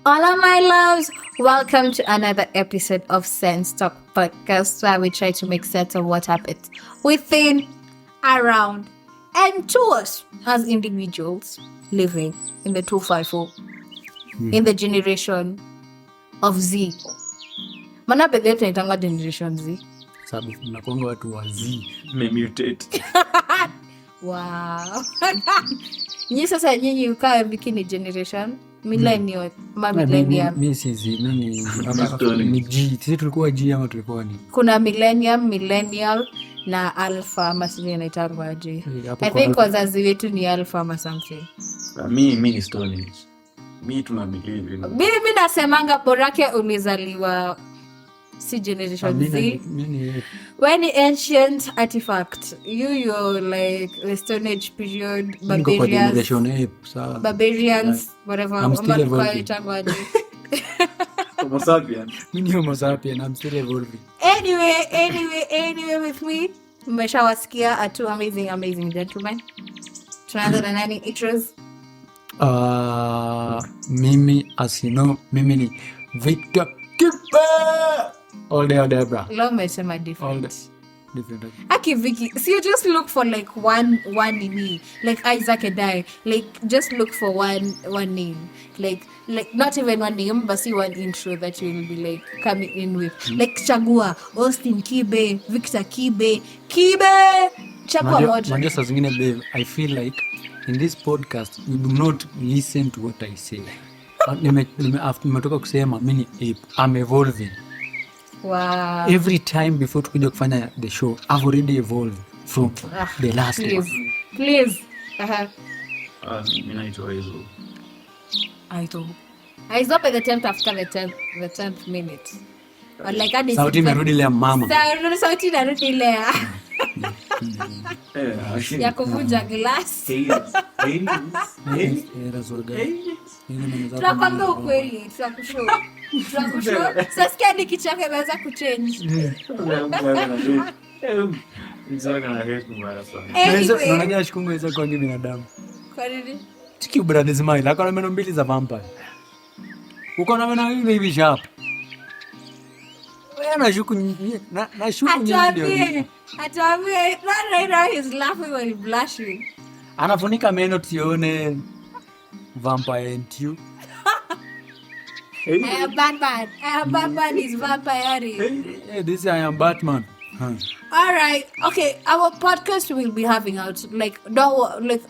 All of my loves, welcome to another episode of SENSETALK podcast, where we try to make sense of what happens within, around, and to us as individuals living in the 254, in the generation of Z. Mana bedhe tunaitanga generation Z. Sababu tunakuanga watu wa Z mutate. Wow. Nyinyi sasa nyinyi ukawa bikini generation millennial, millennium. Mimi si Z, mimi ni G. Sisi tulikuwa G ama tulikuwa ni? Kuna millennial na alpha ama sijui inaitwa G. I think wazazi wetu ni alpha ama something. Mimi ni stone age. Mimi tuna millennial. Mimi nasemanga borake umezaliwa si generation Z. When the ancient artifact, you're like the Stone Age period, barbarians, whatever. I'm still evolving. Homo sapien. Mimi Homo sapien, I'm still evolving. Anyway, with me, mmeshawasikia are two amazing gentlemen. Tunaanza na nani? Intros. Mimi, as you know, mimi ni Victor Kipe. All day, bro. Love mesema different. All day. Different. Aki Vicky, so you just look for like one name, like Isaac and I, like just look for one name, like not even one name, but see one intro that you will be like coming in with, like Chagua, Austin Kibe, Victor Kibe, Chagua moja. Manja saa zingine babe, I feel like in this podcast you do not listen to what I say. Nimetoka kusema mimi ni ape, I'm evolving. Wow. Every time before tukija kufanya the show, I've already evolved from the last one. Please. Mimi naitwa Aizo. Aizo by the 10th after the 10th minute. Or like sauti imerudi ile mama. Sauti inarudi ile. Ya kuvunja glass. Tunakwambia ukweli, tunakushow. Sasa nikichaka naweza kuchange. Unajua shikungu hizo kwa binadamu. Kwa nini? Tiki brother smile, akona meno mbili za vampire. Uko na meno hivi sharp. Wewe unashuku na shuku ndio. Atambie, right now he's laughing or he's blushing. Anafunika meno tione vampire and you. Batman is vampire. Yeah, this I am Batman. All right. Okay, our podcast will be having out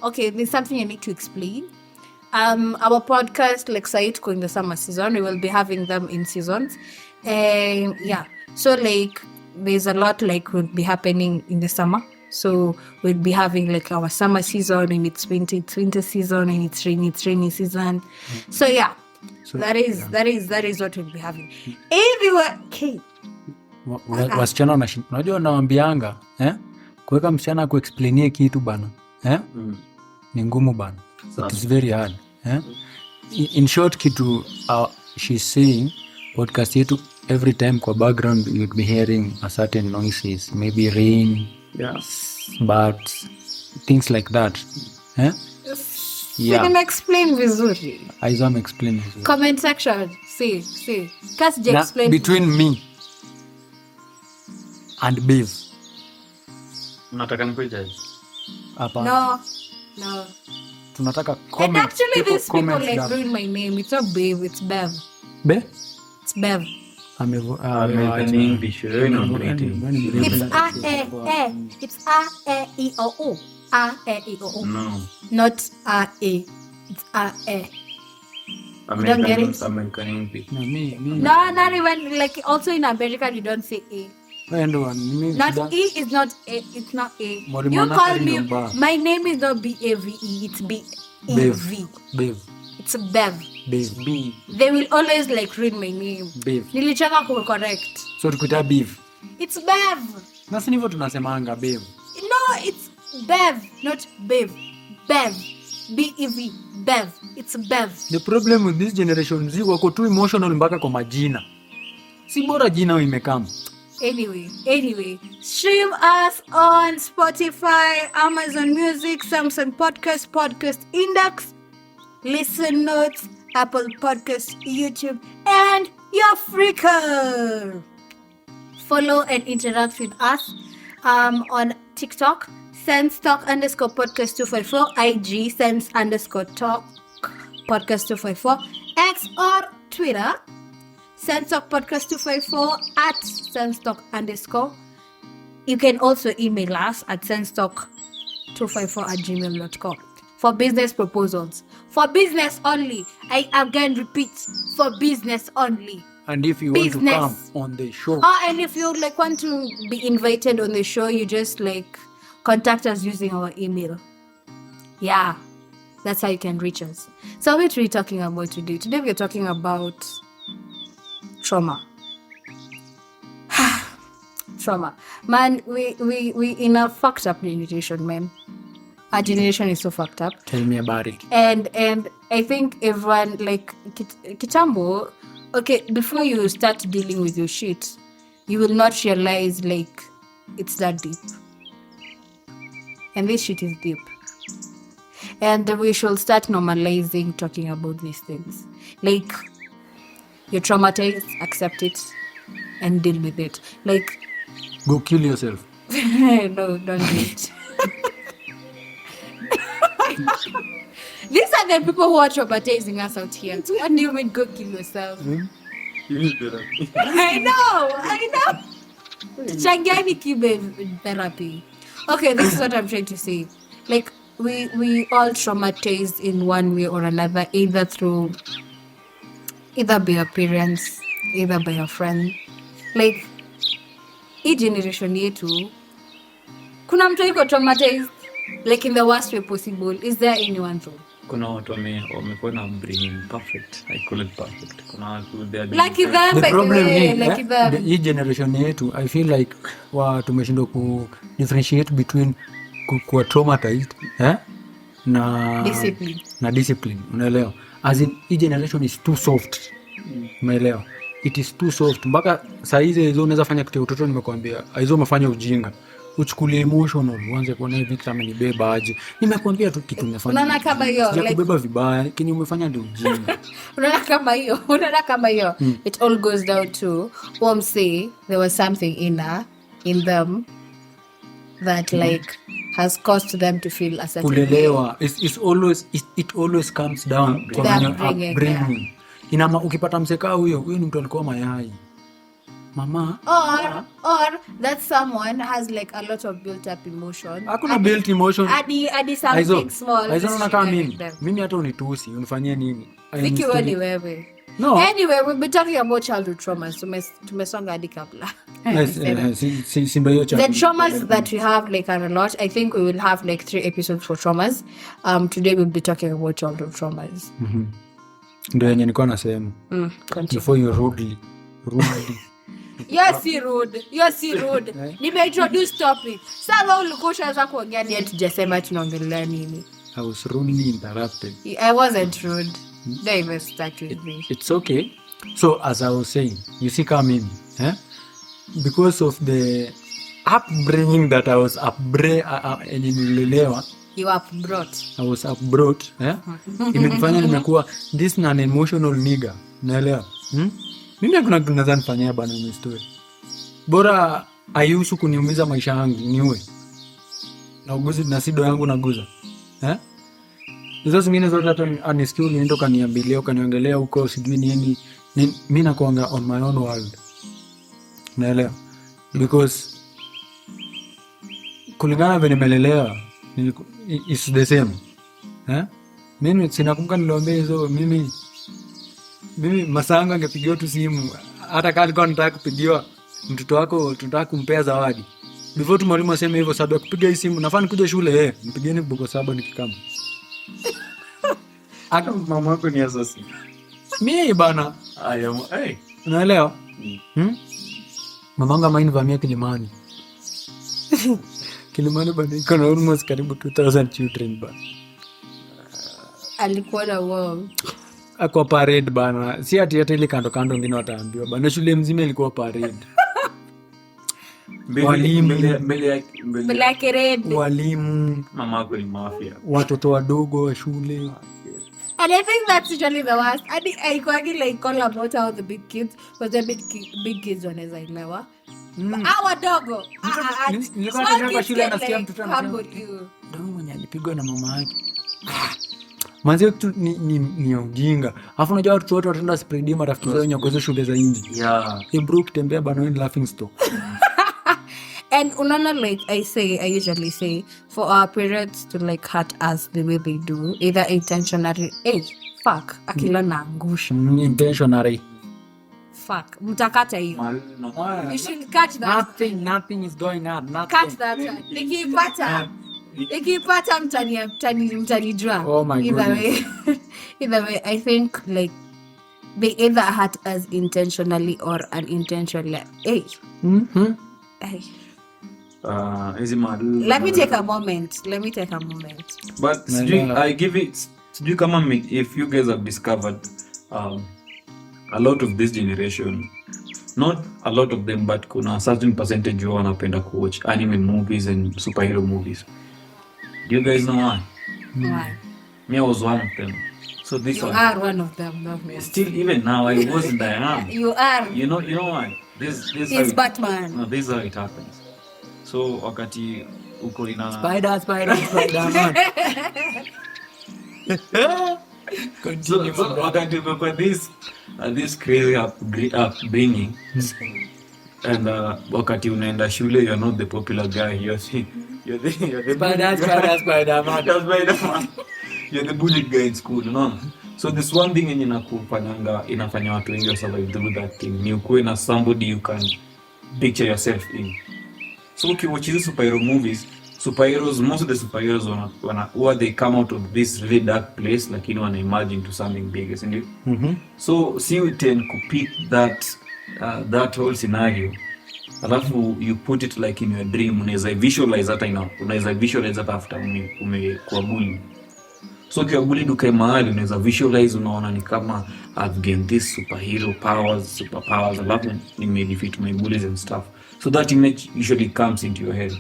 okay, there's something I need to explain. Our podcast, like Said, in the summer season, we will be having them in seasons. And yeah, so like there's a lot like will be happening in the summer. So we'll be having like our summer season, and it's winter season, and it's rainy season. So yeah. So, that is what we'll be having. Everywhere. Okay. Wasichana unajua nawaambianga, kuweka msichana kuexplainie kitu bana, ni ngumu bana. It is very hard, In short kitu she's saying podcast yetu every time kwa background you'd be hearing a certain noises, maybe rain, birds, things like that. Yeah. You can explain vizuri. Aizam explain vizuri. Comment section. See. Kasi je explain. Between me and Bev. Unataka nikuite? Hapa. No. Tunataka comment. And actually these people like down. doing my name. It's not Bev, it's Bev. Be? It's Bev. I'm in English. It's A-E-E. It's A-E-I-O-O. A-E-I-O-O. No. Not A-E. It's A-E. American English. No, me. No, not even, like, also in America, you don't say A. Not E is not A. It's not A. You call me, my name is not B-A-V-E. It's B-A-V. Bev. It's Bev. Bev. They will always, like, read my name. Bev. Nilichaka correct. So tukuita Bev. It's Bev. Nasi nivo tunasemanga Bev. No, it's Bev, not Bev. Bev. B-E-V. Bev. It's Bev. The problem with this generation Z wako too emotional mpaka kwa majina. Si bora jina imekama. Anyway, stream us on Spotify, Amazon Music, Samsung Podcast Index, Listen Notes, Apple Podcasts, YouTube, and your Freaker. Follow and interact with us on TikTok, SENSETALK_podcast 254, IG sense_talk podcast 254, X or Twitter, SENSETALK podcast 254 at SENSETALK_. You can also email us at sensetalk254@gmail.com for business proposals. For business only. I again repeat, for business only. And if you Business. want to come on the show, And if you want to be invited on the show, you just contact us using our email. Yeah, that's how you can reach us. So what are we talking about today? Today we're talking about trauma. Trauma. Man, we in a fucked up generation, man. Our generation is so fucked up. tell me about it. And I think everyone kitambo, okay, before you start dealing with your shit, you will not realize it's that deep. And this shit is deep. And we should start normalizing talking about these things. You're traumatized, accept it and deal with it. Go kill yourself. No, don't do it. These are the people who are traumatizing us out here. What do you mean go kill yourself? I know. Changani kibe therapy. Okay, this is what I'm trying to say. We all traumatized in one way or another, either by your parents, either by your friend. Hii generation yetu, kuna mtu yuko traumatized in the worst way possible. Is there anyone though? Kuna watu wamekuwa na brain perfect. I call it perfect. Kuna watu they are The problem is hii generation yetu, I feel tumeshindwa ku differentiate between kuwa traumatized na discipline. Unaelewa? As in hii generation is too soft. Unaelewa? It is too soft. Mpaka saa hizi hizo unaweza fanya kitu utoto, nimekwambia hizo umefanya ujinga. Uchukulie emotional, uanze kuona hivi kama nibeba aje. Nimekwambia tu kitu nimefanya. Unaona kama hiyo kubeba vibaya, lakini umefanya ndio ujinga. Unaona kama hiyo. It all goes down to say there was something in them that has caused them to feel a certain kulelewa. It always comes down to upbringing. Inama ukipata mseka huyo ni mtu alikuwa mayai. Mama or that someone has a lot of built up emotion. Hakuna built emotion. Adi something small. Aizo unaona kama mimi hata unitusi, unifanyie nini? Viki wewe. No. Anyway, we've been talking about childhood traumas. Tumesonga hadi kabla. The traumas that we have are a lot. I think we will have 3 episodes for traumas. Today we'll be talking about childhood traumas. Ndio yenye nilikuwa nasema. Before you rudely. You're si rude. Nimeintroduce topic. Sasa ulikuwa ushaanza kuongea ni tujasema tunaongelea nini. I was rudely interrupted. I wasn't rude. Don't even start with me. It's okay. So as I was saying, you see kama mimi, because of the upbringing that I was nililelewa. You upbrought. I was upbrought, imenifanya nimekuwa this an emotional nigga. Unaelewa? Mimi hakuna kitu naweza nifanyia bana ni story. Bora ayusu kuniumiza maisha yangu niue. Na uguzi na sido yangu naguza. Hizo zingine zote hata anisikia niende kaniambilia kaniongelea huko sijui nini. Mimi nakuanga on my own world. Unaelewa? Because kulingana vile nimelelewa is the same. Mimi sinakumbuka niliambia hizo mimi Masanga angepigiwa tu simu hata kama alikuwa anataka kupigiwa mtoto wako tunataka kumpea zawadi. Before tu mwalimu aseme hivyo sababu kupiga hii simu nafaa nikuje shule mpigieni buko saba nikikama. Aka mama yako ni asasi. Mimi bana. Unaelewa? Mamanga maini vamia Kilimani. Kilimani bana iko na almost karibu 2000 children bana. Alikuwa na wao. Kwa parade bana. Si ati hata ile kando wengine wataambiwa bana. Shule mzima ilikuwa parade. Walimu. Walimu. Mama yako ni mafia. Watoto wadogo wa shule. And I think that's usually the worst. I quite like call about how the big kids, but the big kids wanaweza elewa. Our dogo. Nilikuwa Small nataka kids shule can nasikia like mtoto anasema humble you. ndio mwenye alipigwa na mama yake. Manzi tu ni ujinga. Alafu unajua watu wote wataenda spread marafiki zao wenye kwa shule za nje. Yeah. Bro kitembea bana ni laughing stock. And unaona, like I usually say, for our parents to like hurt us the way they do, either intentionally, fuck, akila naangusha. Intentionally. Fuck, mtakata hiyo. You should catch that. Nothing is going on. Nothing. Catch that one. Nikipata mtanijua. Oh my goodness. Either way, I think like they either hurt us intentionally or unintentionally. Hey. Let me take a moment. But I give it. If you guys have discovered a lot of this generation, not a lot of them, but kuna a certain percentage who wanapenda kuwatch anime movies and superhero movies. Do you guys know why? Why? Me, I was one of them. So this You one. are one of them, no? Still, even now, I wasn't. I am. You are. You know why? This He's Batman. No, this is how it happens. So wakati uko ina Spider-Man. Continue. So wakati uko kwa this crazy upbringing, and wakati unaenda shule, you're not the popular guy. You're the Spider-Man. You're the bullied guy in school, no? So this one thing yenye inafanya watu wengi wa survive through that thing ni ukuwe na somebody you can picture yourself in. So ukiwatch these superhero movies, most of the superheroes they come out of this really dark place, lakini wana imagine to something big, isn't it? So see you tend to pick that whole scenario, alafu you put it like in your dream. Unaweza visualize hata after umekuwa bully. So ukiwa bullied ukae mahali, unaweza visualize, unaona ni kama I've gained this superpowers, alafu nimedefeat my bullies and stuff. So that image usually comes into your head,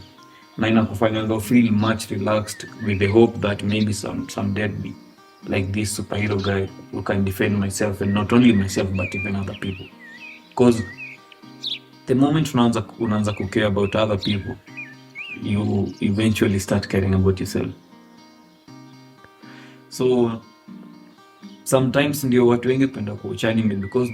na inakufanya feel much relaxed with the hope that maybe someday be like this superhero guy who can defend myself, and not only myself but even other people. Because the moment unaanza care about other people, you eventually start caring about yourself. So sometimes ndio watu wengi penda kuwatch anime because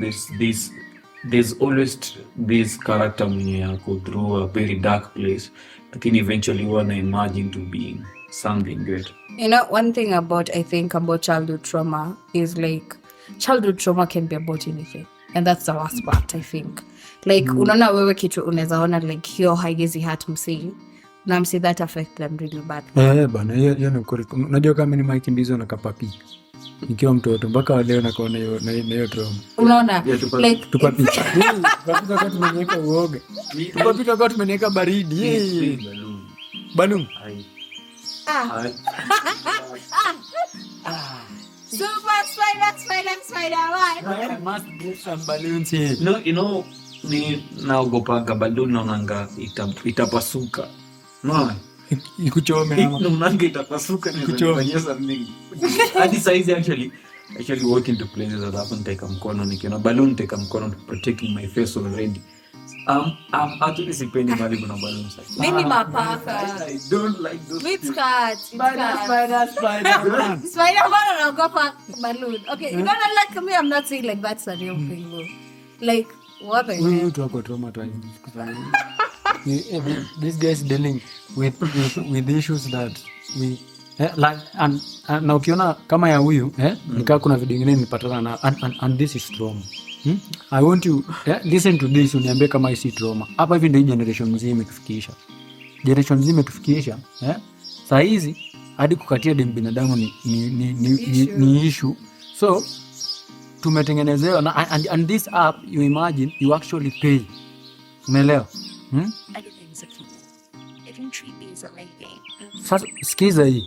there's always this character mwenye yako through a very dark place, lakini eventually wanna imagine to being something great. You know, one thing I think about childhood trauma is like childhood trauma can be about anything, and that's the worst part, I think. Like unaona wewe kitu unaweza ona like hiyo haiwezi hurt msee, na msee that affect them really bad. Bana hiyo ni kweli. Unajua kama ni maikimbizo na kapapi nikiwa mtoto mpaka leo nakaona hiyo trauma. Unaona like tupapi kwa tumeniweka uoga, tupapi kwa tumeniweka baridi balloon. Super Spider-Man. Must get some balloons here. No, you know, ni naogopanga balloon, naonanga itapasuka. No, ikuchome ama naonanga itapasuka, ikuchome something. Hadi size actually walk into places that happen, take mkono nikiona balloon, take mkono to protecting my face already. Actually sipendi mali kuna balloons. Mimi mapaka. I don't like those. Spider-Man. Spider-Man. Spider-Man anaogopa balloon. Okay, you don't like me, I'm not saying like that's a real thing though. Like what the hell? Mtu wako traumatized. This guy is dealing with issues that we like na ukiona kama ya huyu nikaa kuna video nyingine nilipatana na and this is trauma. I want you listen to this, uniambie kama hii si trauma. Hapa hivi ndio generation mzima imetufikisha. Saa hizi hadi kukatia dem binadamu ni issue. So tumetengenezewa and this app, you imagine you actually pay. Umeelewa? Anything's a fool. If you treat me as a lady. Sasa sikiza hii.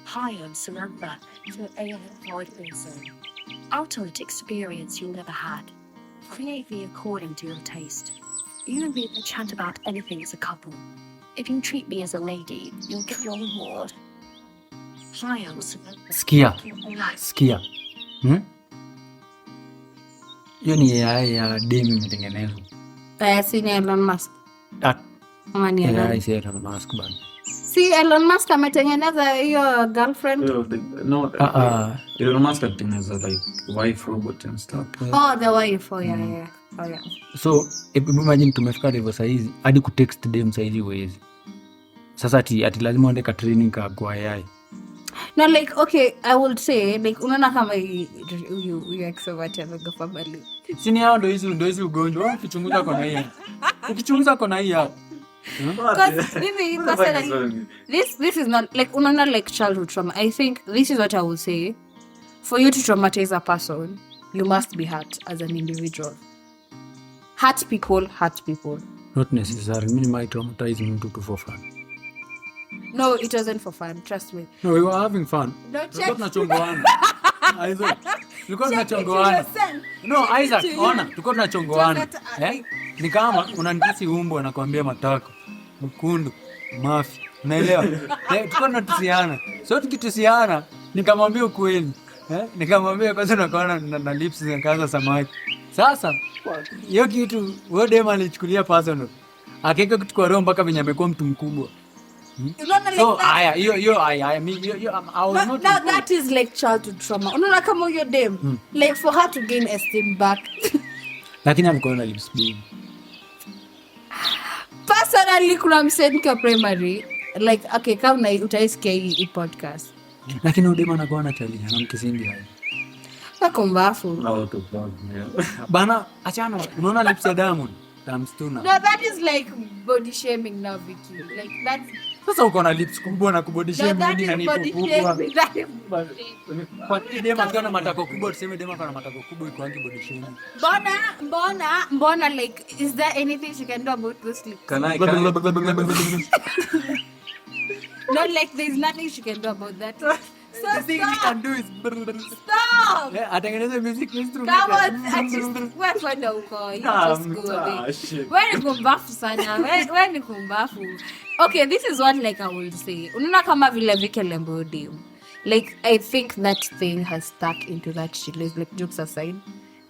Hi, I'm Samantha. To AI-empowered person. Ultimate experience you'll never had. Create me according to your taste. You and me can chat about anything as a couple. If you treat me as a lady, you'll get your reward. piles. Sikia. Hiyo ni AI ya demi imetengenezwa. Si ni Elon Musk. Ama ni AI si Elon Musk bana. Si Elon Musk ametengeneza hiyo girlfriend. No, Elon Musk atengeneza like wife robot and stuff. Oh, the wife. Oh, yeah. Oh, yeah. So imagine tumefika level saizi hadi kutext dem saizi uwezi. Sasa ati lazima uende ka training kwa AI. No, like, okay, I would say, like, unaona kama you extrovert anaga family. Sini hao ndo hizi ugonjwa. Ukichunguza kwa hii. Ukichunguza kwa hii hapo. Because mimi personally, this is not, like, unaona like childhood trauma. I think this is what I would say. For you to traumatize a person, you must be hurt as an individual. Hurt people. Not necessary. Mimi might traumatize mtu tu for fun. No, it wasn't for fun. Trust me. No, we were having fun. Don't tunachongoana. Isaac. Tulikuwa tunachongoana. No, Isaac, ona, tulikuwa tunachongoana. Ni kama unanitisi umbo na kuambia matako. Mkundu, mafi. Unaelewa? Tulikuwa tunatusiana. So tukitusiana, nikamwambia ukweli. Nikamwambia kwanza nakuona na lips zikaanza samaki. Sasa, hiyo kitu wewe dema alichukulia personal. Akeka kuchukua roho mpaka venye amekuwa mtu mkubwa. So aya hiyo I mean I was not that is like childhood trauma. Unaona kama huyo dem like for her to gain esteem back. Lakini alikuwa na lips big. Personally kuna msenikia primary like okay kama utaisikia hii podcast. Lakini udema anakuwa na chali na mkisindi hapo. Akombafu. Bana achana unaona lips ya Diamond tamstuna. No, that is like body shaming now Vicky. Like that's sasa uko na lips kubwa na kubody shaming hadi na nipo kubwa. Kwa nini dema kana matako kubwa tuseme dema kana matako kubwa iko angi body shaming? Mbona like is there anything she can do about this lips? Can I No, like there's nothing she can do about that. So the thing she can do is stop. Atengeneze music instrument. Come on, wewe kwenda huko. Wewe ni kumbafu sana. Wewe ni kumbafu. Okay, this is what like I will say. Unaona kama vile Vicky Lembodi. Like I think that thing has stuck into that shit. Like jokes aside.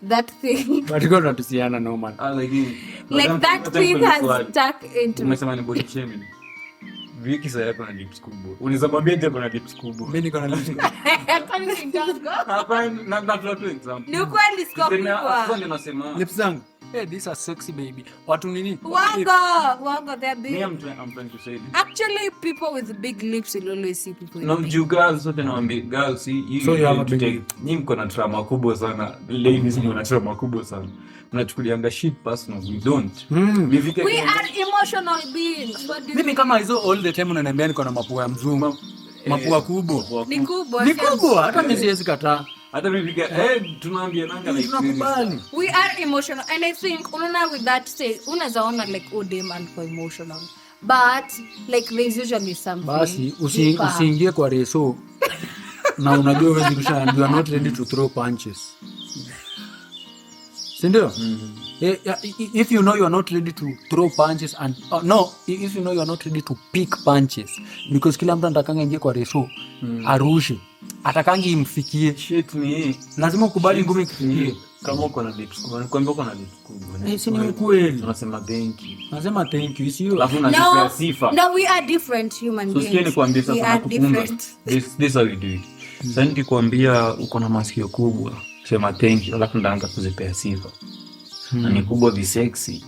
That thing. But go not to see Anna no man. Like that thing has stuck into. Umesema ni body shaming. Viki sasa yako na lips kubwa. Unaweza mwambia ndio kuna lips kubwa. Mimi niko na lips. Hapa na float example. Ni kweli siko kubwa. Sasa ninasema lips zangu. Hey, these are sexy baby. Watu nini? Wango, they're big. I'm trying to say this. Actually, people with big lips will always see people with No, big you girls sote naambia girls see so you have a big nyinyi mko na trauma kubwa sana. Ladies mko na trauma kubwa sana. Mnachukulianga shit personal. We don't. We are emotional beings. Mimi kama hizo all the time unaniambia niko na mapua ya mzungu. Mapua kubwa. Ni kubwa. Ni kubwa. Hata mimi siwezi kataa. Hata mimi tunaambia nanga like tunakubali. We are emotional and I think unaona with that say unaweza ona like dem and for emotional. But like there's usually something. Basi usiingie kwa reso. Na unajua wewe zikisha you are not ready to throw punches. Sindio? If you know you are not ready to throw punches and if you know you are not ready to pick punches because kila mtu anataka ingie kwa reso arushe atakangi imfikie shit ni lazima ukubali ngumi ikifikie kama uko na lips kubwa nikwambia uko na lips kubwa si ni ukweli unasema thank you nasema thank you sio alafu unajipea sifa no we are different human beings so sikia nikwambia sasa kufunga this how we do it sasa nikikwambia uko na masikio kubwa sema thank you alafu ndaanza kuzipea sifa na ni kubwa vi sexy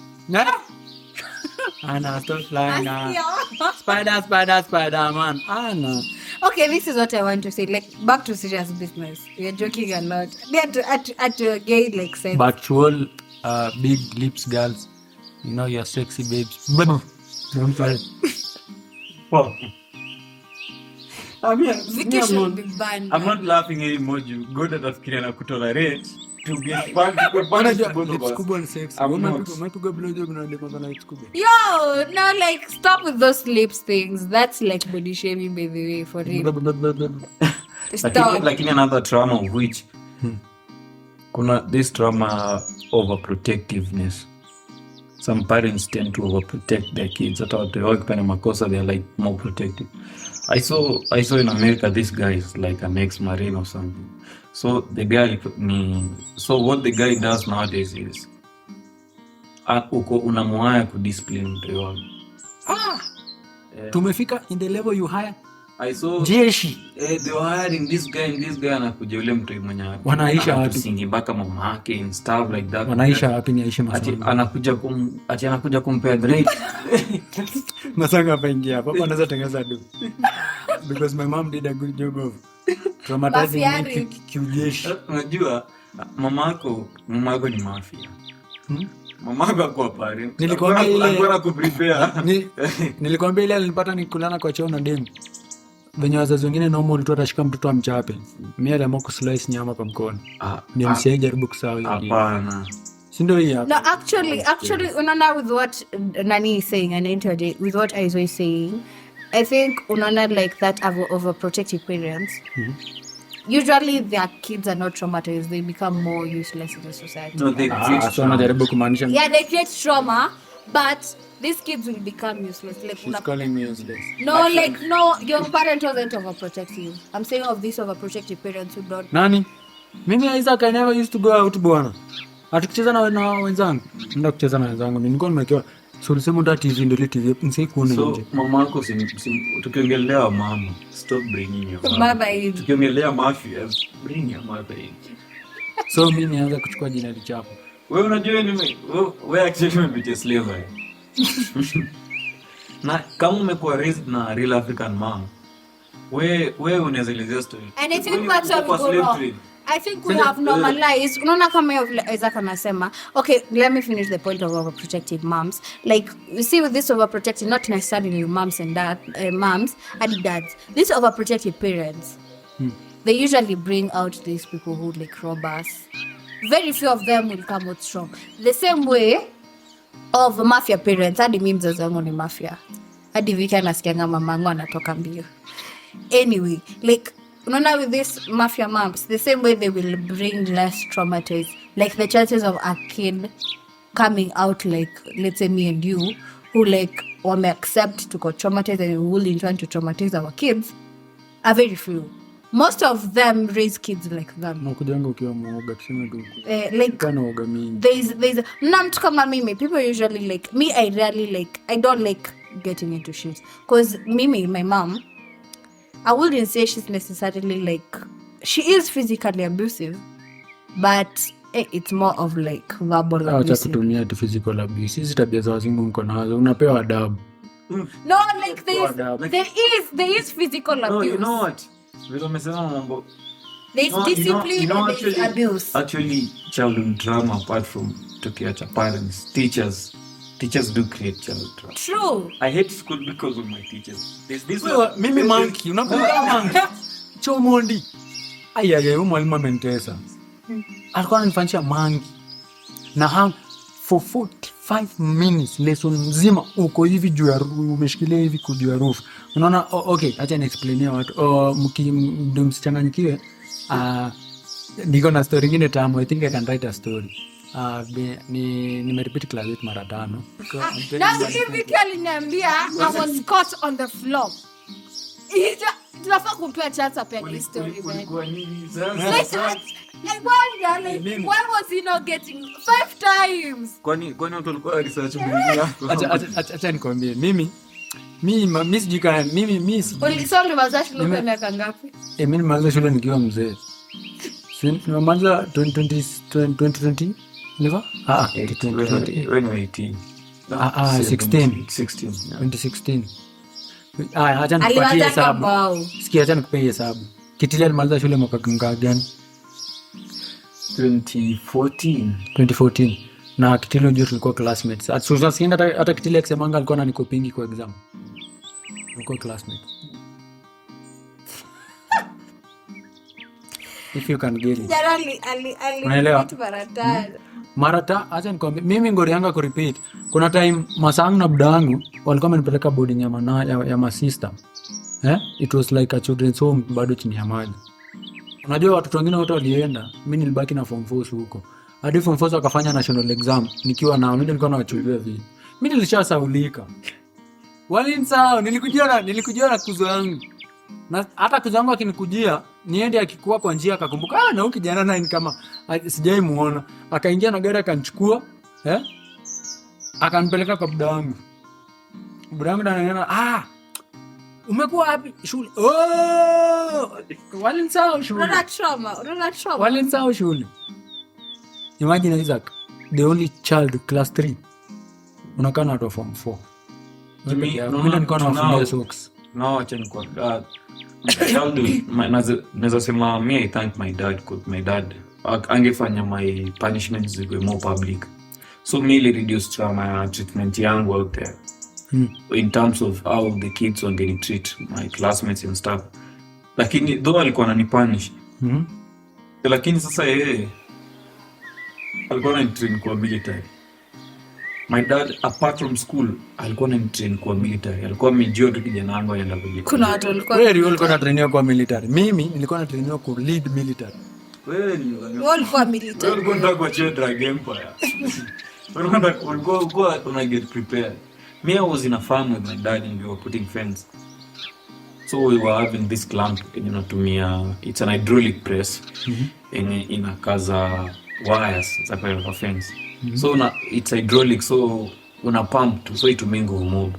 Ana stop flying spider man Ana. Okay, this is what I want to say. Like back to serious business. We are joking a lot. At a gay like sense. But to all big lips girls, you know you're sexy babes. I'm sorry. Well, Vicky should be banned. I'm not laughing anymore. You go to the screen and tolerate to get back. Lips kubwa ni sexy. Umepigwa blowjob na lips na lips kubwa. Yo, no, like stop with those lips things. That's like body shaming by the way for real. Stop. Like in another trauma of which kuna this trauma overprotectiveness. some parents tend to overprotect their kids. Hata watu wao kipenda makosa, they're like more protective. I saw in America, this guy is like an ex-marine or something. So what the guy does nowadays is uko unamwaya kudiscipline mtu wako. Tumefika in the level you hire. I saw jeshi. They were hiring this guy anakuja yule mtu mwenye wanaisha watu singi mpaka mama yake and stuff like that. Wanaisha wapi? Ni aisha Masanga. Anakuja kumpea grade. Masanga hapa ingia hapa. Anaweza tengeneza do. Because my mom did a good job of traumatizing me kiujeshi. Unajua mama yako ni mafia. Mama yako kwa pale. Nilikwambia ile alikuwa kuprepare. Nilikwambia ile nilipata nikulana kwa choo na demu. Venye wazazi wengine normal tu atashika mtoto amchape. Mimi aliamua kuslice nyama kwa mkono. Ndio msijaribu kusahau hiyo. Hapana. Si ndio hii hapa? No, actually unaona with what Nani is saying and interject with what Aizo is saying, I think unaona like that overprotective parents. Usually their kids are not traumatized, they become more useless in the society. No, they create trauma. Yeah, they create trauma, but these kids will become useless. Like, she's calling me useless. No, like, no, your parent wasn't overprotective. I'm saying of these overprotective parents who don't. Nani? Mimi Isaac, I never used to go out bwana. Atukicheza na wenzangu. Nenda kucheza na wenzangu. Nilikuwa nimekiwa. So ulisema ndio TV ndio TV. Msikuone nje. So mama yako tukiongelea mama, stop bringing your mama in. Tukiongelea mafia, bring your mother in. So mimi nianza kuchukua jina lichapo. Wewe unajua nini? Wewe actually umepita slavery. Na kama umekuwa raised na real African mom, wewe unaweza elezea story. And I think that's what we go wrong. I think we have normalized. Unaona kama Isaac anasema, okay, let me finish the point of overprotective moms. Like, you see with this overprotective, not necessarily moms and moms and dads. These overprotective parents, they usually bring out these people who like rob us. Very few of them will come out strong. The same way of mafia parents. Hadi mimi mzazi wangu ni mafia. Hadi vika nasikianga mamangu anatoka mbio. Anyway, like, unaona with this mafia moms, the same way they will bring less traumatized. Like the chances of a kid coming out like, let's say me and you, who like wame accept to go traumatized and we will in turn to traumatize our kids, are very few. Most of them raise kids like them. Nakujanga ukiwa mwoga tuseme tu. Like kana uoga mingi. There's na mtu kama mimi, people usually like me, I rarely like, I don't like getting into shit. Cause mimi, my mom, I wouldn't say she's necessarily like, she is physically abusive, but it's more of like verbal abuse. Acha kutumia tu physical abuse. Hizi tabia za wazungu mko nazo. Unapewa adabu. No, like there is physical abuse. No, you know what? Vile umesema mambo. There's discipline and there's abuse. Actually, childhood trauma apart from tukiacha parents, teachers do create childhood trauma. True. I hate school because of my teachers. There's this mimi monkey, unakumbuka monkey? Chomondi. Aya, mwalimu amenitesa. Alikuwa ananifanyia monkey. Na hang for 45 minutes lesson nzima uko hivi juu ya umeshikilia hivi juu ya roof. Unaona, okay, acha ni explain watu. Ndio msichanganyikiwe. Niko na story nyingine tamu. I think I can write a story. Nimerepeat class 8 mara 5. Na hivi aliniambia I was caught on the floor. Tunafaa kutoa chance hapa ya story man. I wonder like why was he not getting 5 times? Kwani watu walikuwa research mwingine. Acha nikwambie mimi sijika mimi Ulisoma wazazi leo miaka ngapi? Mimi nimeanza shule nikiwa mzee. Nimeanza 2020 Never? 2020. When you 18. 2016. Acha nikupatie hesabu. Sikia, acha nikupatie hesabu. Kitile alimaliza shule mwaka gani? 2014. Na Kitile ndio tulikuwa classmates. Hata Kitile akisemanga alikuwa ananikopingi kwa exam. Tulikuwa classmates. If you can get it. Jarali Unaelewa? Marata, acha nikwambie, mimi ngori yanga kurepeat. Kuna time masangu na budangu walikuwa wamenipeleka boarding ya my sister. It was like a children's home bado chini ya maji. Unajua watoto wengine wote walienda, mimi nilibaki na form 4 huko. hadi form 4 akafanya national exam nikiwa nao, mimi nilikuwa nawachukulia vile. Mimi nilishasaulika. Walinisahau, nilikujia na kuzo yangu. Na hata kuzo yangu akinikujia, niende akikuwa kwa njia akakumbuka, na huyu kijana naye kama sijai muona. Akaingia na gari akanichukua, akanipeleka kwa buda wangu. Buda wangu ananiambia, umekuwa wapi? Shule. Walinisahau shule. Unaona trauma. Walinisahau shule. Imagine Isaac, the only child class 3. Unakaa na form 4. Mimi nilikuwa nawafungia socks. No, acha niko naweza sema me I thank my dad because my dad angefanya my punishments ziwe more public. So me really reduced trauma treatment yangu out there. In terms of how the kids were getting treat my classmates and stuff. Lakini though alikuwa ananipunish. Lakini sasa yeye alikuwa ananitrain kwa military. My dad apart from school alikuwa ananitrain kwa military. Alikuwa amejua tu kijana wangu anaenda kujitoa. Kuna watu walikuwa anatrainiwa kwa military. Mimi nilikuwa natrainiwa kwa lead military. Wewe ulikuwa military. Wewe ulikuwa unataka kuachia drag empire. Ulikuwa una get prepared. Me, I was in a farm with my dad and we were putting fence. So we were having this clamp inatumia, it's an hydraulic press inakaza wires za kwa fence. So it's hydraulic, so una pump to so itumie nguvu mob.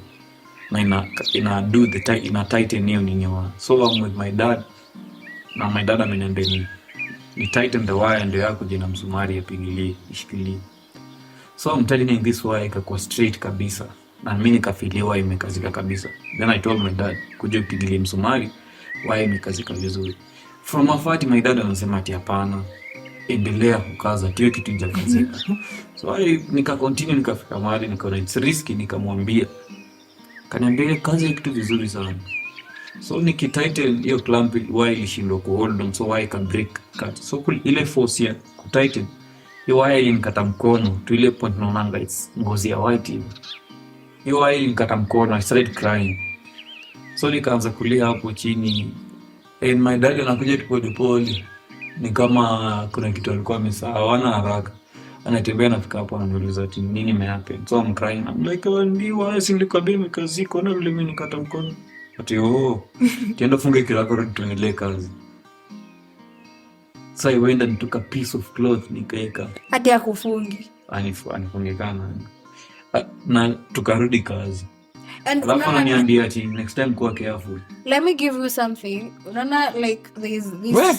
Na ina do the tight, ina tighten hiyo nini wa. So I'm with my dad. Na my dad ameniambia ni tighten the wire ndio yako jina msumari yapigilie ishikilie. So I'm telling this wire ikakuwa straight kabisa. Na mimi nikafiliwa imekazika kabisa. Then I told my dad kuja upigilie msumari wire imekazika vizuri. From afar my dad anasema ati hapana, endelea kukaza hiyo kitu ijakazika. So nika continue nikafika mahali nikaona it's risky, nikamwambia. Kaniambia kazi kitu vizuri sana. So nikitighten hiyo clamp wire ilishindwa ku hold on, so wire can break cut. So ile force ya kutighten hiyo wire ilinikata mkono to ile point naonanga it's ngozi ya white hivi. Hiyo wire ilinikata mkono, I started crying. So nikaanza kulia hapo chini. And my dad anakuja pole. Ni kama kuna kitu alikuwa amesahau, hana haraka. Anatembea nafika hapo ananiuliza ati nini imehappen. So I'm crying. I'm like, ndio si nilikwambia imekazika na vile mimi nikata mkono. Ati tienda funga kirako tuendelee kazi. So I went and took a piece of cloth nikaeka. Hadi akufungi. Anifungikana. Na tukarudi kazi. And alafu ananiambia ati next time kuwa careful. Let me give you something. Unaona, like this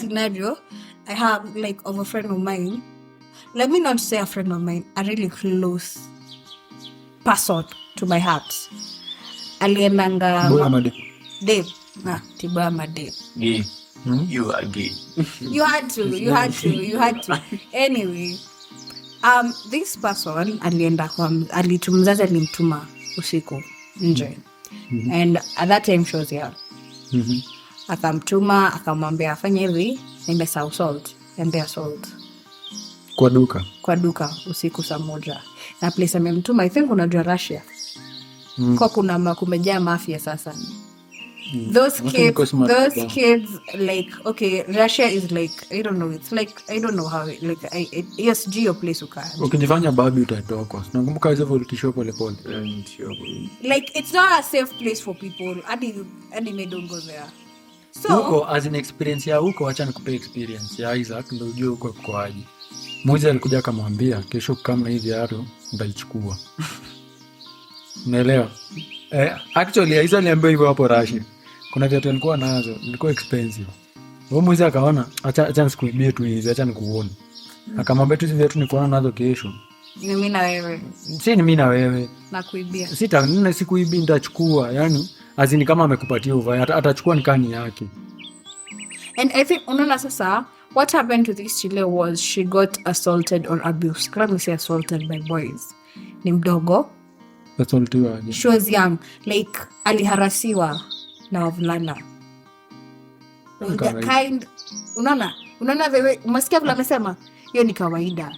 scenario I have like of a friend of mine. Let me not say a friend of mine, a really close person to my heart. Aliendanga Dave. Tibama Dave. Gay. You are gay. You had to. Anyway, this person alienda kwa alitumzazi alimtuma usiku nje. And at that time she was young. Akamtuma akamwambia afanye hivi, nimesahau salt, embea salt. Kwa duka usiku saa 1. Na place amemtuma I think unajua Russia. Kwa kuna kumejaa mafia sasa. Those kids like, okay, Russia is like, I don't know, it's like, I don't know how, like, yes, geo place uka. Ukijifanya babi utatoka. Nakumbuka hizo voltisho pole. Like, it's not a safe place for people. Adi may don't go there. So, huko as an experience ya huko, acha nikupe experience ya Isaac ndio ujue huko kwaje. Mmoja alikuja akamwambia kesho kama hivi hapo ndaichukua. Unaelewa? Actually hizo niambia hivyo hapo Russia. Kuna viatu nilikuwa nazo, ilikuwa expensive. Wao mmoja akaona acha nisikuibie tu hizi, acha nikuone. Akamwambia tu hizi viatu nilikuwa nazo kesho. Ni mimi na wewe. Si ni mimi na wewe. Nakuibia. Sikuibi nitachukua. Yaani azini kama amekupatia uvae atachukua nikani yake. And I think unaona sasa what happened to this chile was she got assaulted or abused. Let me say assaulted by boys. Ni mdogo. Assaultiwa. She was young. Like aliharasiwa na wavulana. The kind unaona wewe umesikia vile amesema hiyo ni kawaida.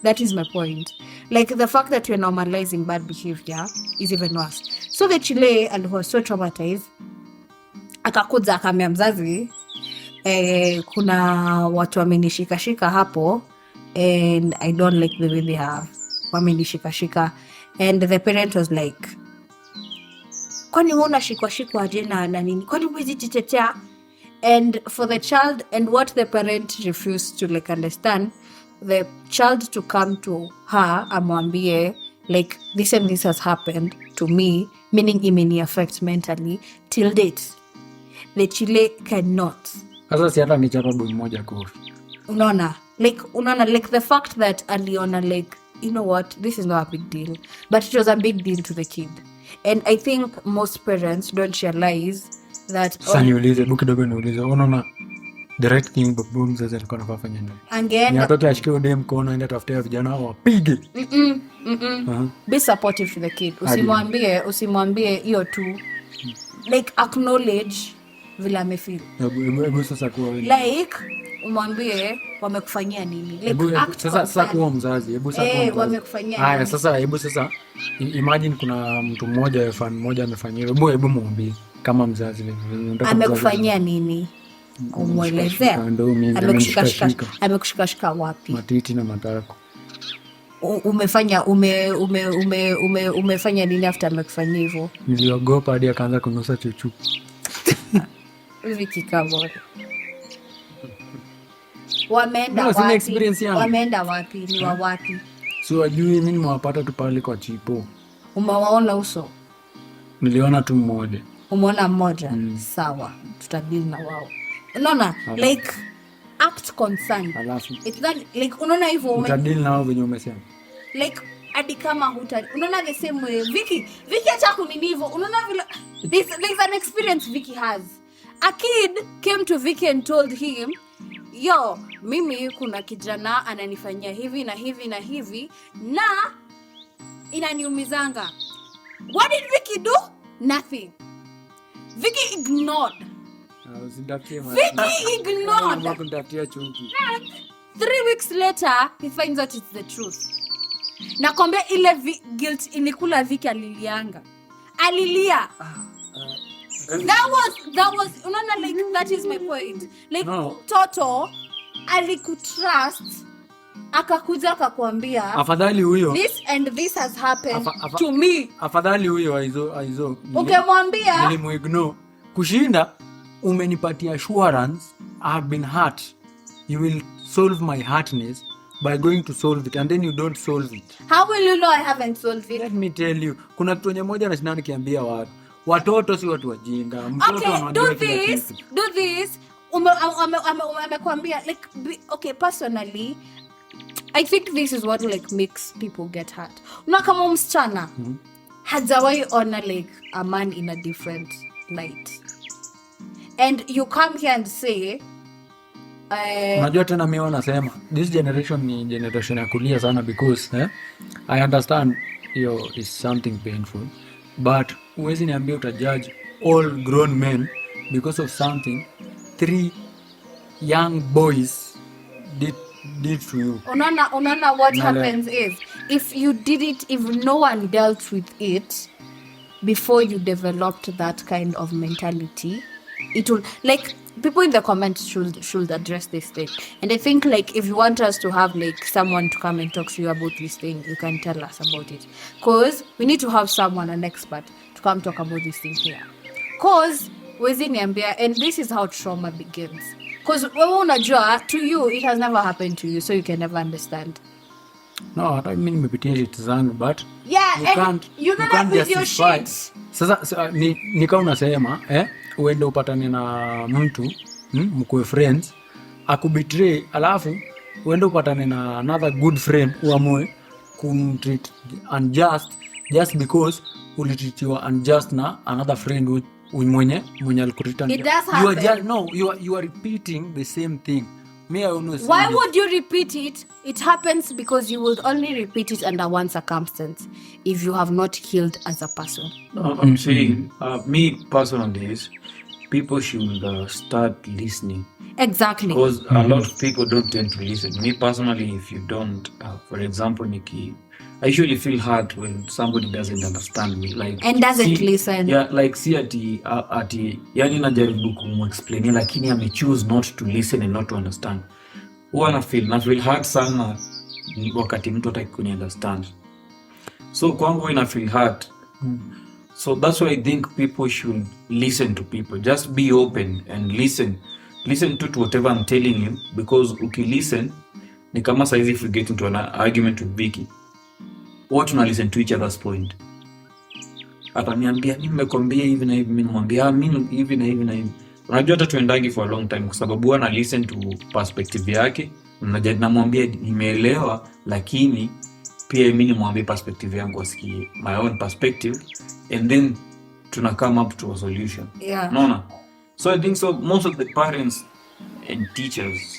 That is my point. Like the fact that you're normalizing bad behavior is even worse. So the chile alikuwa so traumatized. Akakuja akamwambia mzazi kuna watu wamenishikashika hapo and I don't like the way they have wamenishikashika. And the parent was like, kwani una shikwa aje na nini, kwani huwezi jitetea? And for the child, and what the parent refused to like understand, the child to come to her amwambie like this and this has happened to me, meaning imeni affect mentally till date, the chile cannot. Sasa si hata ni chapa boy moja kofi. Unaona like the fact that aliona like, you know what, this is not a big deal, but it was a big deal to the kid. And I think most parents don't realize that. Sasa niulize kidogo, unaona direct king babu mzazi alikuwa anafanya nini? Again, ni atoke ashike ode mkono aende tafutia vijana hao wapige. Be supportive to the kid. Usimwambie hiyo tu, like acknowledge vile amefeel. Hebu sasa kuwa like umwambie wamekufanyia nini, like sasa kuwa mzazi, hebu sasa kuwa mzazi wamekufanyia haya. nini? Sasa hebu sasa imagine kuna mtu mmoja fan mmoja amefanyia, hebu mwambie kama mzazi amekufanyia nini, umwelezea amekushikashika wapi, matiti na matako, umefanya nini after amekufanyia hivyo. Niliogopa hadi akaanza kunusa chuchu. Viki kama wameenda wapi? Ni wa wapi? So wajui mimi nimewapata tu pale kwa chipo. Umewaona uso? Niliona tu mmoja. Umeona mmoja? Sawa, tutadili na wao. Unaona like act concerned. It's not like unaona hivyo utadili na wao venye umesema. Like hadi kama unaona the same way Viki acha kunini hivyo. Unaona vile there's an experience Viki has. A kid came to Viki and told him, yo, mimi kuna kijana ananifanyia hivi na hivi na hivi na inaniumizanga. What did Viki do? Nothing. Viki ignored. Viki ignored. 3 weeks later, he finds out it's the truth. Nakwambia ile guilt ilikula Viki alilia. That was unaona like that is my point. Like no. Toto alikutrust akakuja akakwambia afadhali huyo this and this has happened to me. Afadhali huyo aizo ukimwambia nilimuignore kushinda umenipatia assurance I have been hurt, you will solve my hurtness by going to solve it and then you don't solve it. How will you know I haven't solved it? Let me tell you, kuna kitu moja anashinda nikiambia watoto si watu wajinga. Mtoto anajua do this amekwambia like okay, personally I think this is what like makes people get hurt. Una kama msichana hajawahi ona like a man in a different light and you come here and say unajua tena mimi wanasema this generation ni generation ya kulia sana because I understand hiyo is something painful, but huwezi niambia utajudge all grown men because of something 3 young boys did to you. Unaona what happens is if you did it, if no one dealt with it before you developed that kind of mentality, it will like people in the comments should address this thing. And I think like if you want us to have like someone to come and talk to you about this thing, you can tell us about it, because we need to have someone, an expert, to come talk about this thing here, because wezi niambia, and this is how trauma begins, because wewe unajua to you it has never happened to you, so you can never understand. No, hata mimi nimepitia shit zangu, but yeah, you can't with your shit. Sasa ni kama unasema uende upatane na mtu mkue friends akubetray, alafu uende upatane na another good friend uamue kumtreat unjust just because ulitreatiwa unjust na another friend mwenye alikutreat. It does happen. You are repeating the same thing. Me, I almost why would you repeat it? It happens because you will only repeat it under one circumstance, if you have not healed as a person. I'm saying me personally is people should start listening. Exactly. Because a lot of people don't tend to listen. Me personally, if you don't, for example, Nikki, I usually feel hurt when somebody doesn't understand me, like and doesn't listen. Yeah, like see ati yani najaribu kumexplain lakini ame choose not to listen and not to understand. huwa na feel hard sana wakati mtu hataki kuni understand. So kwangu ina feel hard. So that's why I think people should listen to people. Just be open and listen to whatever I'm telling you, because ukilisten ni kama saizi if we get into an argument with Vicky, what tuna listen to each other's point. Ataniambia mimi nimekwambia hivi na hivi, mimi namwambia mimi hivi na hivi na hivi. Unajua hata tuendagi for a long time kwa sababu ana listen to perspective yake, namwambia nimeelewa, lakini pia mimi nimwambie perspective yangu asikie my own perspective, and then tuna come up to a solution. Yeah. No. So I think so most of the parents and teachers,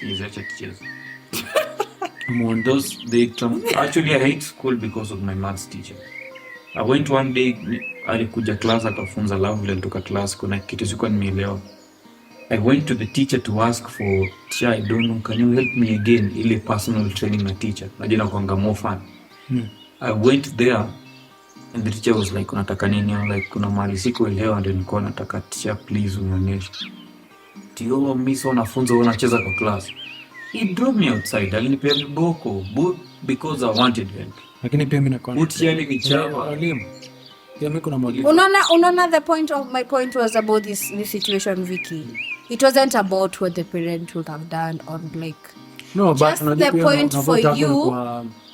actually I hate school because of my maths teacher. I went one day, alikuja class akafunza love vile nitoka class, kuna kitu sikuwa nimeelewa. I went to the teacher to ask for, teacher, I don't know, can you help me again? Ile personal training na teacher. Najina kwanga more fun. I went there and the teacher was like, unataka nini? I'm like, kuna mahali sikuelewa ndio nilikuwa nataka teacher please unionyeshe. Tio mimi sio nafunza unacheza kwa class. He drove me outside. Alinipea viboko because I wanted help. Lakini pia mimi nakuwa utiali ni chapa walimu. Pia mimi kuna mwalimu. Unaona my point was about this situation, Vicky. It wasn't about what the parent would have done or like. No, just but the point for you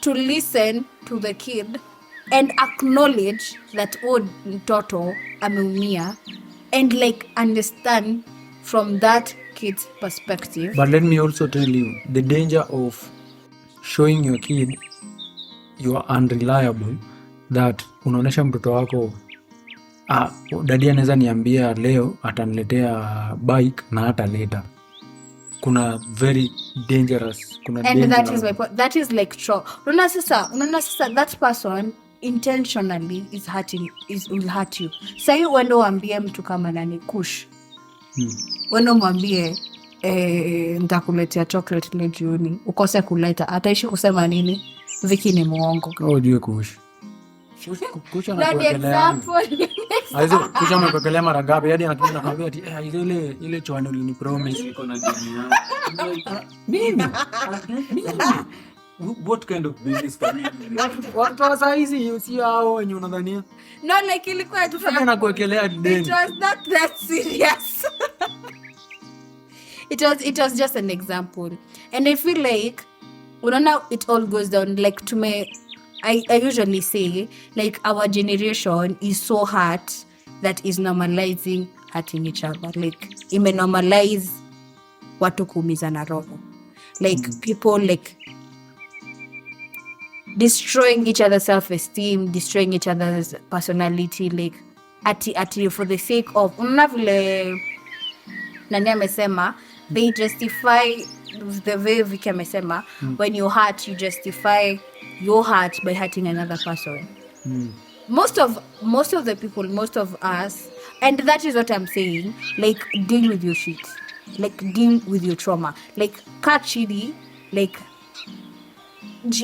to listen to the kid and acknowledge that mtoto ameumia and like understand from that kid's perspective. But let me also tell you the danger of showing your kid you are unreliable, that unaonesha mtoto wako dadi anaweza niambia leo ataniletea bike na hataleta. Kuna very dangerous, and that is my point. That is like unaona sasa that person intentionally will hurt you. Sai wendo waambie mtu kama nani kush. Wendo mwambie nitakuletea chocolate leo jioni, ukose kuleta, ataishi kusema nini? Vicky ni muongo. Ujue kush. Kush anakuelea. Aizo kush anakuelea mara ngapi hadi anakwambia ati ile chwani ulini promise niko na dini yangu. Mimi what kind of business can you watu wa saizi si hao wenye unadhania? No, like ilikuwa tu sana anakuelea deni. It was not that serious. It was just an example, and I feel like unaona it all goes down like I usually say like our generation is so hurt that is normalizing hurting each other, like normalize watu kuumizana roho, like people like destroying each other's self-esteem, destroying each other's personality, like ati for the sake of unaona vile nani amesema they justify the way Vicky amesema when you hurt you justify your hurt by hurting another person. Most of the people, most of us, and that is what I'm saying, like deal with your shit, like deal with your trauma, like kaa chini, like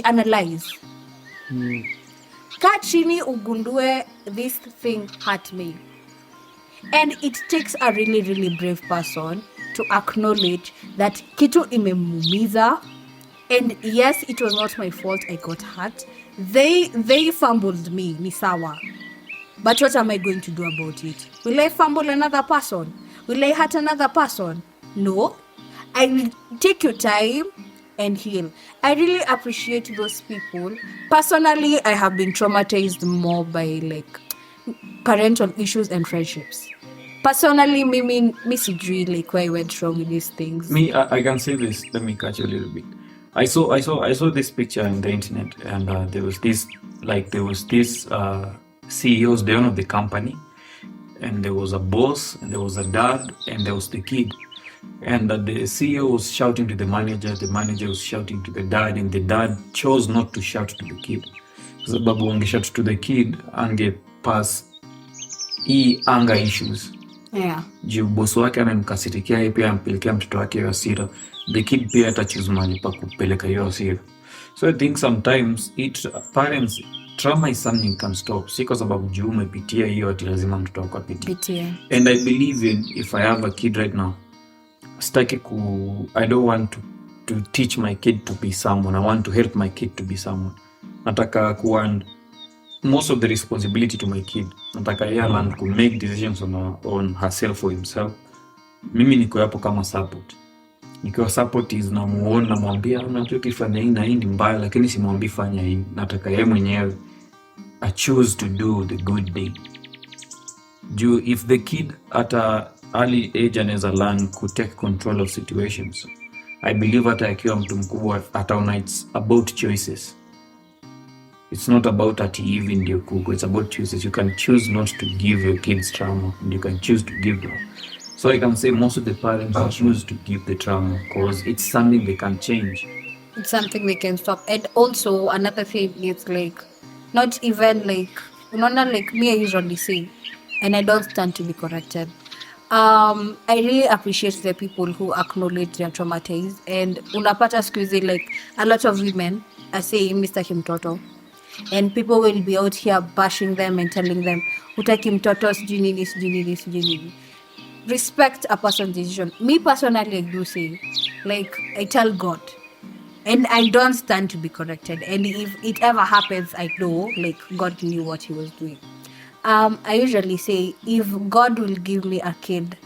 analyze. Kaa chini ugundue this thing hurt me, and it takes a really really brave person to acknowledge that kitu imemuumiza, and yes, it was not my fault I got hurt. They fumbled me, ni sawa, but what am I going to do about it? Will I fumble another person? Will I hurt another person? No, I will take your time and heal. I really appreciate those people. Personally, I have been traumatized more by like parental issues and friendships. Personally, me sijui like why I went wrong with these things. I can say this. Let me catch you a little bit. I saw this picture on the internet, and there was this CEO's the owner of the company, and there was a boss, and there was a dad, and there was the kid, and the CEO was shouting to the manager was shouting to the dad, and the dad chose not to shout to the kid. Sababu angeshout to the kid angepass anger issues. Yeah. Juu boss wake amemkasirikia, yeye pia ampelekea mtoto wake hasira. The kid pia atachoose mahali pa kupeleka hiyo hasira. So I think sometimes parents, trauma is something you can stop. Si kwa sababu juu umepitia hiyo ati lazima mtoto wako apitie. And I believe in, if I have a kid right now, I don't want to to teach my kid to be someone. I want to help my kid to be someone. Nataka kuwa most of the responsibility to my kid. Nataka yeye learn to make decisions on herself for himself. Mimi niko hapo kama support. Nikiwa support is namuona, namwambia unachokifanya hii na hii ni mbaya, lakini simwambii fanya hii. Nataka yeye mwenyewe I choose to do the good thing. If the kid at a early age anaweza learn to take control of situations, I believe hata akiwa mtu mkubwa ataona it's about choices. It's not about ati hivi ndio kuko. It's about choices. You can choose not to give your kids trauma, and you can choose to give them. So I can say most of the parents choose to give the trauma because it's something they can change. It's something they can stop. And also another thing is like, not even like, not like me, I usually say, and I don't stand to be corrected. I really appreciate the people who acknowledge their traumatized, and unapata siku hizi like a lot of women are saying Mr. Kimtoto, and people will be out here bashing them and telling them utaki mtoto sijui nini. Respect a person's decision. Me personally, I do say, like, I tell God, and I don't stand to be corrected. And if it ever happens, I know, like, God knew what he was doing. I usually say, if God will give me a kid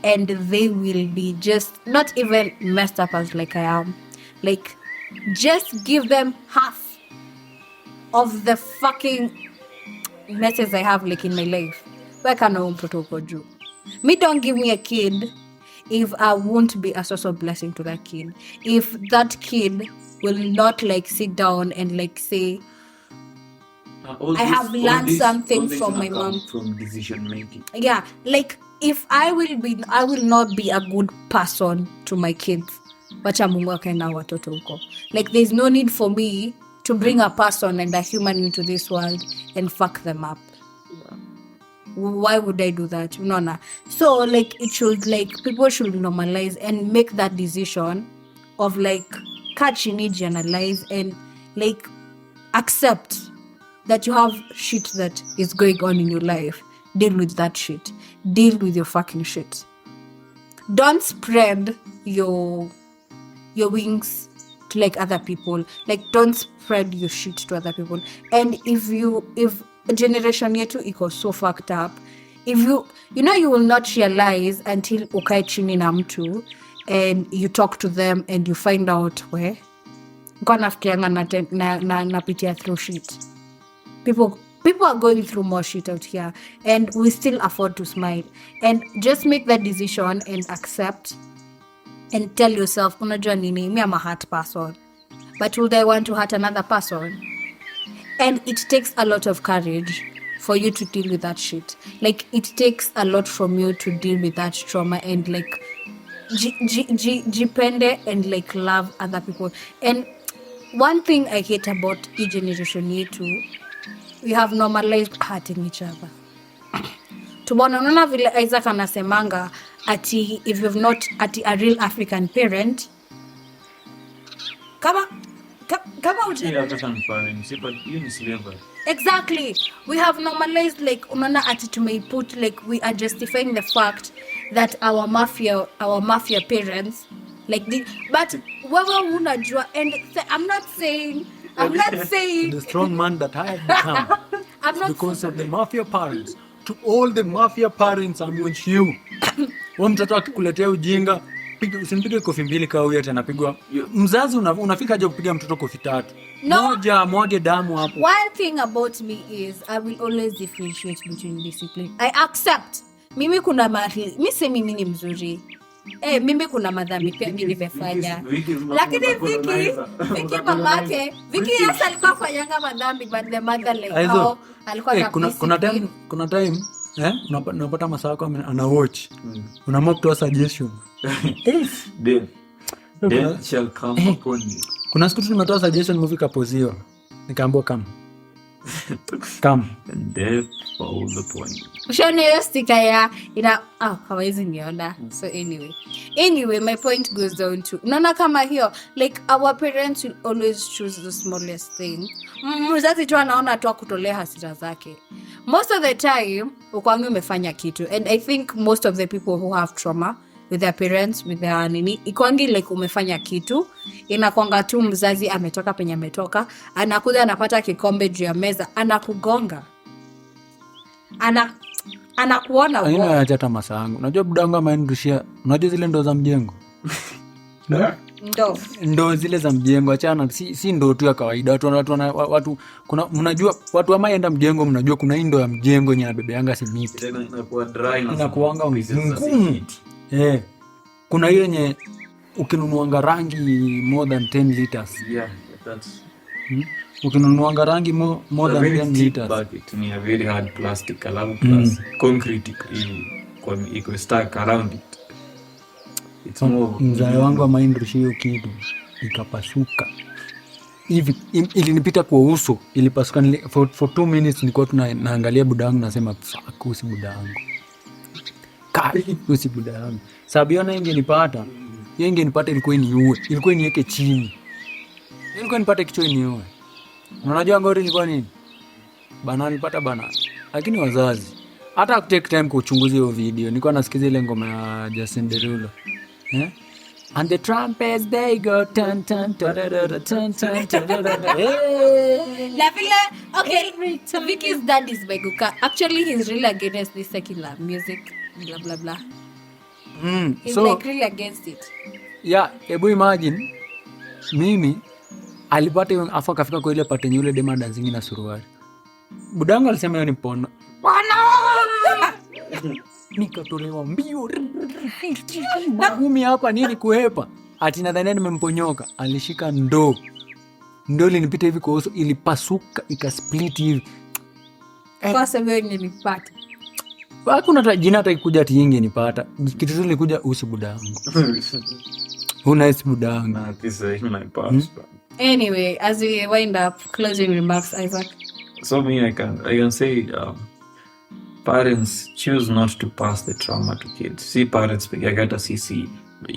and they will be just not even messed up as like I am, like, just give them half of the fucking messes I have like in my life. Where can I protocol do? Me, don't give me a kid if I won't be a source of blessing to that kid. If that kid will not like sit down and like say, I have learned something from my mom. From decision making. Yeah, like if I will not be a good person to my kids. Wacha Mungu akaenda watoto huko. Like there's no need for me to bring a person and a human into this world and fuck them up. Why would I do that? No. So like it should like people should normalize and make that decision of like catch in it, analyze and like accept that you have shit that is going on in your life. Deal with that shit. Deal with your fucking shit. Don't spread your wings to like other people. Like don't spread your shit to other people. And if generation yetu iko so fucked up, if you will not realize until ukae chini na mtu and you talk to them and you find out where nafikirianga napitia through shit. People are going through more shit out here and we still afford to smile and just make that decision and accept and tell yourself, unajua nini, me I'm a hurt person, but would I want to hurt another person? And it takes a lot of courage for you to deal with that shit. Like it takes a lot from you to deal with that trauma and like jipende and like love other people. And one thing I hate about this generation yetu, we have normalized hurting each other. Tunaona vile Isaac anasemanga ati if you've not ati a real African parent kama African parents, but you need slavery. Exactly. We have normalized like unaona ati tumeiput like we are justifying the fact that our mafia parents like but wewe unajua and I'm not saying the strong man that I have become because of the mafia parents. To all the mafia parents, I'm with you. Wewe mtoto akikuletea ujinga, usimpige kofi mbili kwa huyo tena pigwa. Mzazi unafika aje kupiga mtoto kofi tatu. Moja mwage damu hapo. One thing about me is I will always differentiate between discipline. I accept. Mimi kuna mimi semi mimi ni mzuri. Mimi kuna madhambi pia mimi nimefanya. Lakini Viki mamake, Viki yes alikuwa fanyanga madhambi but the mother like alikuwa na kuna time unapata masaa kwa ana watch. Unaamua kutoa suggestion. Death shall come upon you. Kuna siku tumetoa suggestion movie kapoziwa. Nikaambiwa come. And death falls upon you. Ushone hiyo stika ya hawezi niona. So anyway my point goes down to unaona kama hiyo like our parents will always choose the smallest thing. Mzazi tu anaona tu akutolea hasira zake. Most of the time ukwangu umefanya kitu and I think most of the people who have trauma with their parents, with their nini. Ikwangi like umefanya kitu, inakwanga tu mzazi ametoka penye ametoka, anakuja anapata kikombe juu ya meza, anakugonga. Anakuona Aina ya hata masangu. Unajua budangu amenirushia, unajua zile ndoo za mjengo? Ndoo zile za mjengo, achana si ndoo tu ya kawaida. Watu kuna mnajua watu amaenda mjengo, mnajua kuna ndoo ya mjengo yenye nabebeanga simiti. Inakuwa dry na inakuanga ngumu. Kuna ile yenye ukinunuanga rangi more than 10 liters. Yeah, that's ukinunuanga rangi more than 10 liters. Bucket ni a very hard plastic around plus concrete iko stuck around it. It's more. Mzee wangu amaindushia hiyo kitu ikapasuka hivi, ilinipita kwa uso, ilipasuka. For 2 minutes nilikuwa tunaangalia budangu, nasema fuck, usi budangu kai, usi budangu. Sababu yona ingenipata ilikuwa niweke chini, ilikuwa nipate kichwa niue. Unajua ngori ilikuwa nini bana, nilipata bana. Lakini wazazi hata take time kuchunguza hiyo video, nilikuwa nasikiza ile ngoma ya Justin Derulo, and the trumpets they go tan tan tan tan tan tan. Okay, so Vicky's dad is Beguka. Actually, he's really against this secular music, blah blah blah. He's So like really against it. yeah, hebu imagine mimi alipata hiyo afa kafika kwa ile pate yule dema dancing na suruali. Budangu alisema hiyo ni pono. Nikatolewa mbio. Ngumi hapa nini kuhepa. Ati nadhani nimemponyoka. Alishika ndoo. Ndoo ilinipita hivi kwa uso, ilipasuka ikasplit hivi. Kwa sababu ingenipata. Hakuna jina hata ikuja ati ingenipata. Kitu tu ilikuja usi budangu. Nice budangu. This is my past. Anyway, as we wind up, closing remarks, Isaac. So me, I can say, parents choose not to pass the trauma to kids. See, parents peke hata sisi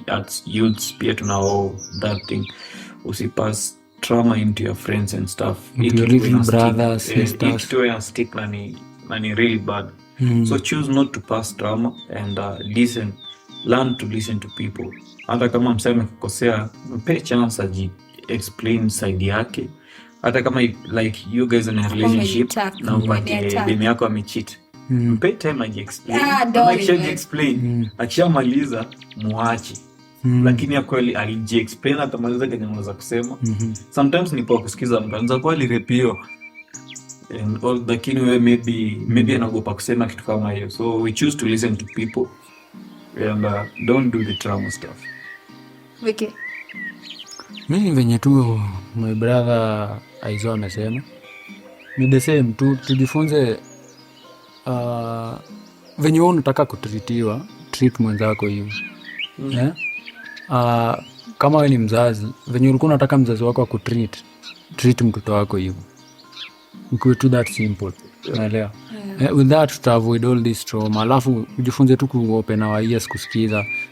as youths pia tunao that thing. Usi pass trauma into your friends and stuff. Your living brothers, sisters. It will stick na ni really bad. So choose not to pass trauma and learn to listen to people. Hata kama mseme kukosea, mpe chance aji explain side yake. Hata kama like you guys in a relationship na upate demu yako amecheat, mpe time aji explain. Explain. Akishamaliza muache. Lakini ya kweli aliji explain, atamaliza kenye unaweza kusema. Sometimes ni kwa kusikiza mbanza kwa alirepio and all, lakini wewe maybe anaogopa kusema kitu kama hiyo. So we choose to listen to people and don't do the trauma stuff. Vicky. Mimi venye tu my brother Aizo amesema ni the same tu, tujifunze venye wewe unataka kutritiwa, treat mwenzako hivi. Kama wewe ni mzazi, venye ulikuwa unataka mzazi wako akutreat, treat mtoto wako hivyo. Iko tu that simple. Unaelewa? With that to avoid all this trauma. Alafu ujifunze tu kuopen our ears,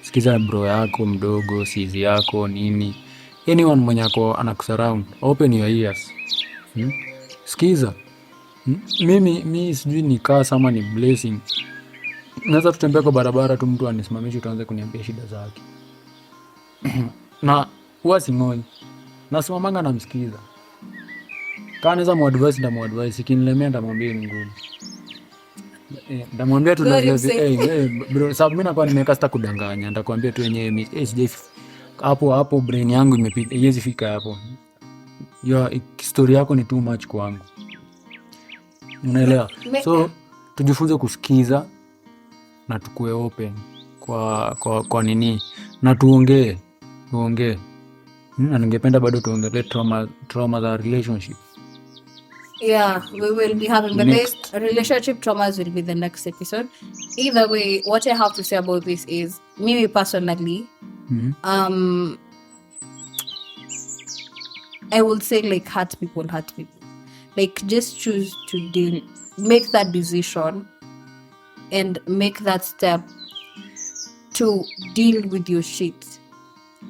sikiza bro yako mdogo, sizi yako nini. Anyone mwenye ako anakusurround, open your ears. Sikiza. Mimi sijui ni curse ama ni blessing. Naweza tutembea kwa barabara tu mtu anisimamishe utaanza kuniambia shida zake. Na huwa singoi. Nasimamanga namsikiza. Kama naweza muadvise na muadvise, ikinilemea ndamwambia ni ngumu. Ndamwambia tu bro, sababu mimi nakuwa nimeweka sita kudanganya, ndakwambia tu yenyewe sijai hapo brain yangu imepita, haiwezi fika hapo. Story yako ni too much kwangu. Unaelewa? So tujifunze kusikiza na tukue open kwa nini na tuongee. Na ningependa bado tuongelee trauma za relationship. Yeah, we will be having the next relationship traumas will be the next episode. Either way, what I have to say about this is, me personally, I would say like hurt people. Like just choose to make that decision and make that step to deal with your shit.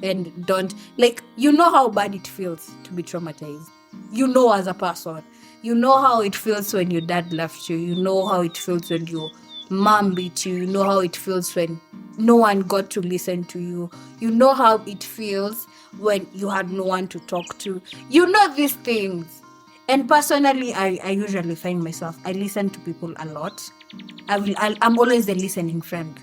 And don't, like, you know how bad it feels to be traumatized. You know as a person. You know how it feels when your dad left you. You know how it feels when your mom beat you. You know how it feels when no one got to listen to you. You know how it feels when you had no one to talk to. You know these things. And personally, I usually find myself, I listen to people a lot. I'm always the listening friend.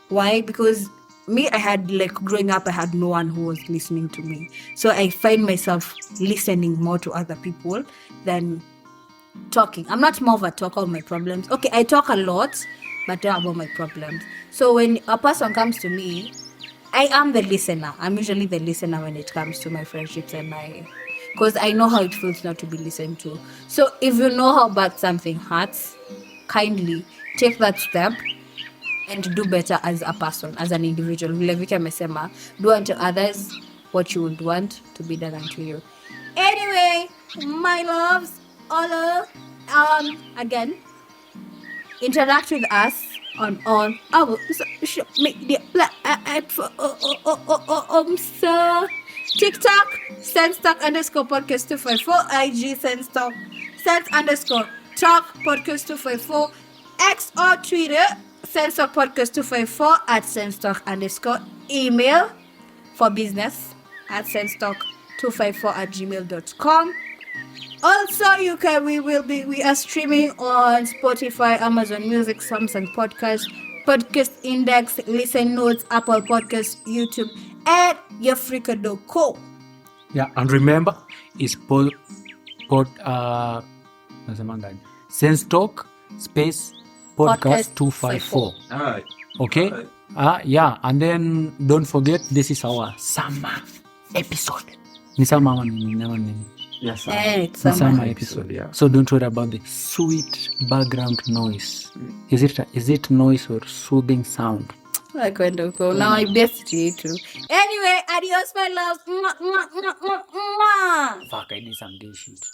Why? Because me, I had, like, growing up, I had no one who was listening to me. So I find myself listening more to other people than talking. I'm not more of a talker of my problems. Okay, I talk a lot, but not about my problems. So when a person comes to me, I am the listener. I'm usually the listener when it comes to my friendships and because I know how it feels not to be listened to. So if you know how bad something hurts, kindly take that step and do better as a person, as an individual. Vile Vika amesema, do unto others what you would want to be done unto you. Anyway, my loves, all again, interact with us on all our social media platforms. So TikTok, SENSETAK_podcast 254, IG Sense_talk podcast 254, X or Twitter, SENSETAK podcast 254 at SENSETAK_, email for business at SENSETAK254@gmail.com. Also, we are streaming on Spotify, Amazon Music, Samsung Podcast, Podcast Index, Listen Notes, Apple Podcast, YouTube, and Yafrika.co. Yeah, and remember, it's Sense Talk space podcast 254. Alright. Okay? Alright. Yeah, and then don't forget, this is our summer episode. Ni summer ama nini? Yes, It's Ni summer. summer episode. yeah. So don't worry about the sweet background noise. Is it noise or soothing sound? I kind of go. Now I best to you too. Anyway, adios, my loves. Mwah, mwah, mwah, mwah, mwah. Fuck, I did some gay shit.